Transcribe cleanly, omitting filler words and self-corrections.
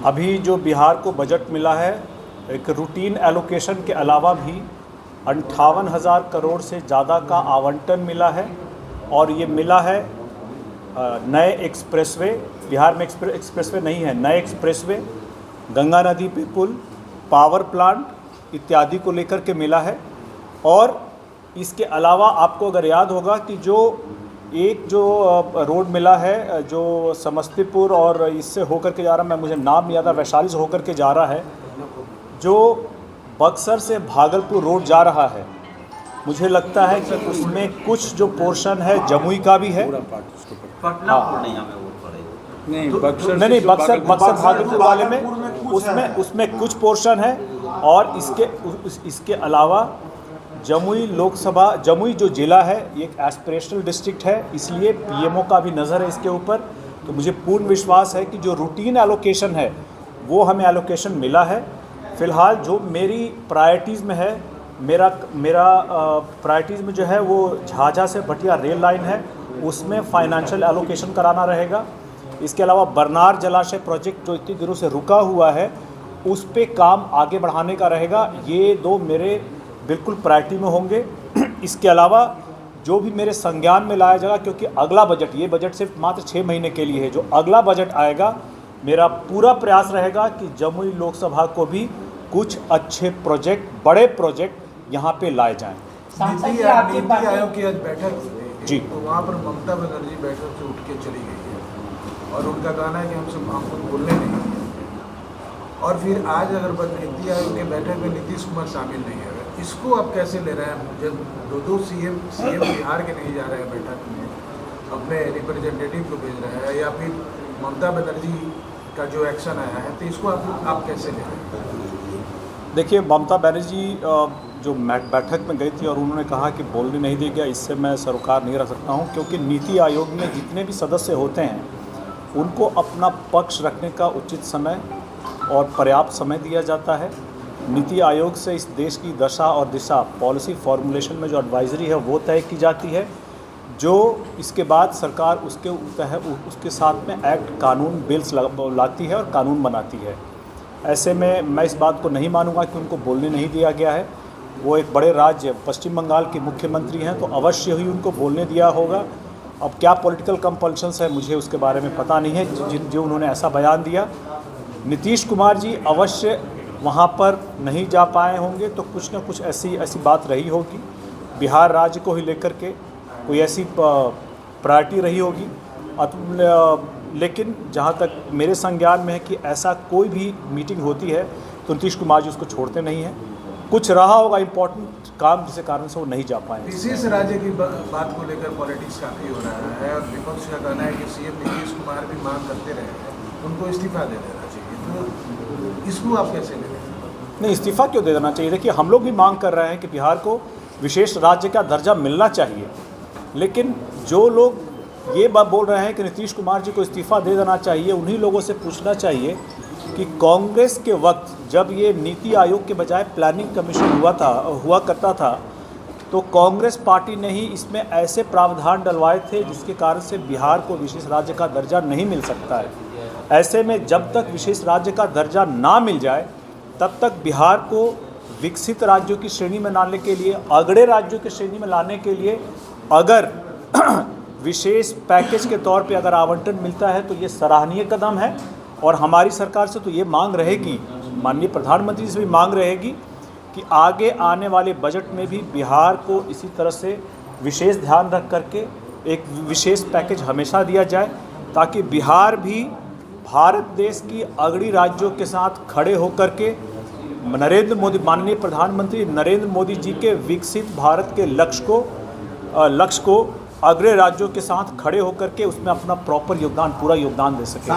अभी जो बिहार को बजट मिला है, एक रूटीन एलोकेशन के अलावा भी 58,000 करोड़ से ज़्यादा का आवंटन मिला है। और ये मिला है नए एक्सप्रेसवे, बिहार में एक्सप्रेसवे नहीं है, नए एक्सप्रेसवे, गंगा नदी पे पुल, पावर प्लांट इत्यादि को लेकर के मिला है। और इसके अलावा आपको अगर याद होगा कि जो रोड मिला है जो समस्तीपुर और इससे होकर के जा रहा, मैं मुझे नाम नहीं आता, वैशाली से होकर के जा रहा है, जो बक्सर से भागलपुर रोड जा रहा है, मुझे लगता है कि उसमें कुछ जो पोर्शन है जमुई का भी है। नहीं, बक्सर भागलपुर वाले में उसमें कुछ पोर्शन है। और इसके अलावा जमुई जो ज़िला है ये एक एस्पिरेशनल डिस्ट्रिक्ट है, इसलिए पीएमओ का भी नज़र है इसके ऊपर। तो मुझे पूर्ण विश्वास है कि जो रूटीन एलोकेशन है वो हमें एलोकेशन मिला है। फ़िलहाल जो मेरी प्रायोरिटीज़ में है, मेरा प्रायोरिटीज़ में जो है वो झाझा से भटिया रेल लाइन है, उसमें फाइनेंशियल एलोकेशन कराना रहेगा। इसके अलावा बरनार जलाशय प्रोजेक्ट जो इतने दिनों से रुका हुआ है, उस पे काम आगे बढ़ाने का रहेगा। ये दो मेरे बिल्कुल प्रायोरिटी में होंगे। इसके अलावा जो भी मेरे संज्ञान में लाया जाएगा, क्योंकि अगला बजट, ये बजट सिर्फ मात्र 6 महीने के लिए है, जो अगला बजट आएगा मेरा पूरा प्रयास रहेगा कि जमुई लोकसभा को भी कुछ अच्छे प्रोजेक्ट, बड़े प्रोजेक्ट यहाँ पे लाए जाएं। नीति आयोग की आज बैठक जी, तो वहाँ पर ममता बनर्जी बैठक से उठ के चली गई है और उनका कहना है कि हमको बोलने नहीं है। और फिर आज अगर नीति आयोग की बैठक में नीतीश कुमार शामिल नहीं है, इसको आप कैसे ले रहे हैं? जब दो सीएम बिहार के नहीं जा रहे हैं बैठक में, अपने रिप्रेजेंटेटिव को भेज रहे हैं, या फिर ममता बनर्जी का जो एक्शन आया है, तो इसको आप कैसे ले रहे हैं? देखिए, ममता बनर्जी जो बैठक में गई थी और उन्होंने कहा कि बोलने नहीं दिया गया, इससे मैं सरोकार नहीं रह सकता हूं, क्योंकि नीति आयोग में जितने भी सदस्य होते हैं उनको अपना पक्ष रखने का उचित समय और पर्याप्त समय दिया जाता है। नीति आयोग से इस देश की दशा और दिशा, पॉलिसी फॉर्मुलेशन में जो एडवाइजरी है वो तय की जाती है, जो इसके बाद सरकार उसके साथ में एक्ट, कानून, बिल्स लाती है और कानून बनाती है। ऐसे में मैं इस बात को नहीं मानूंगा कि उनको बोलने नहीं दिया गया है। वो एक बड़े राज्य पश्चिम बंगाल के मुख्यमंत्री हैं, तो अवश्य ही उनको बोलने दिया होगा। अब क्या पॉलिटिकल कंपल्शंस है मुझे उसके बारे में पता नहीं है जो उन्होंने ऐसा बयान दिया। नीतीश कुमार जी अवश्य वहाँ पर नहीं जा पाए होंगे, तो कुछ न कुछ ऐसी बात रही होगी, बिहार राज्य को ही लेकर के कोई ऐसी प्रायोरिटी रही होगी। लेकिन जहाँ तक मेरे संज्ञान में है कि ऐसा कोई भी मीटिंग होती है तो नीतीश कुमार जी उसको छोड़ते नहीं हैं। कुछ रहा होगा इम्पोर्टेंट काम जिसके कारण से वो नहीं जा पाए। विशेष राज्य की बात को लेकर पॉलिटिक्स काफ़ी हो रहा है और विपक्ष का कहना है कि सीएम नीतीश कुमार भी मांग करते रहे हैं, उनको इस्तीफा दे देना चाहिए। तो इसको आप कैसे ले रहे हैं? नहीं, इस्तीफा क्यों दे देना चाहिए? देखिए, हम लोग भी मांग कर रहे हैं कि बिहार को विशेष राज्य का दर्जा मिलना चाहिए, लेकिन जो लोग ये बात बोल रहे हैं कि नीतीश कुमार जी को इस्तीफा दे देना चाहिए, उन्हीं लोगों से पूछना चाहिए कि कांग्रेस के वक्त जब ये नीति आयोग के बजाय प्लानिंग कमीशन हुआ करता था, तो कांग्रेस पार्टी ने ही इसमें ऐसे प्रावधान डलवाए थे जिसके कारण से बिहार को विशेष राज्य का दर्जा नहीं मिल सकता है। ऐसे में जब तक विशेष राज्य का दर्जा ना मिल जाए, तब तक बिहार को विकसित राज्यों की श्रेणी में लाने के लिए, अगड़े राज्यों की श्रेणी में लाने के लिए अगर विशेष पैकेज के तौर पे अगर आवंटन मिलता है तो ये सराहनीय कदम है। और हमारी सरकार से तो ये मांग रहेगी, माननीय प्रधानमंत्री से भी मांग रहेगी कि आगे आने वाले बजट में भी बिहार को इसी तरह से विशेष ध्यान रख करके एक विशेष पैकेज हमेशा दिया जाए, ताकि बिहार भी भारत देश की अगड़ी राज्यों के साथ खड़े होकर के माननीय प्रधानमंत्री नरेंद्र मोदी जी के विकसित भारत के लक्ष्य को अग्रणी राज्यों के साथ खड़े होकर के उसमें अपना प्रॉपर योगदान, पूरा योगदान दे सके।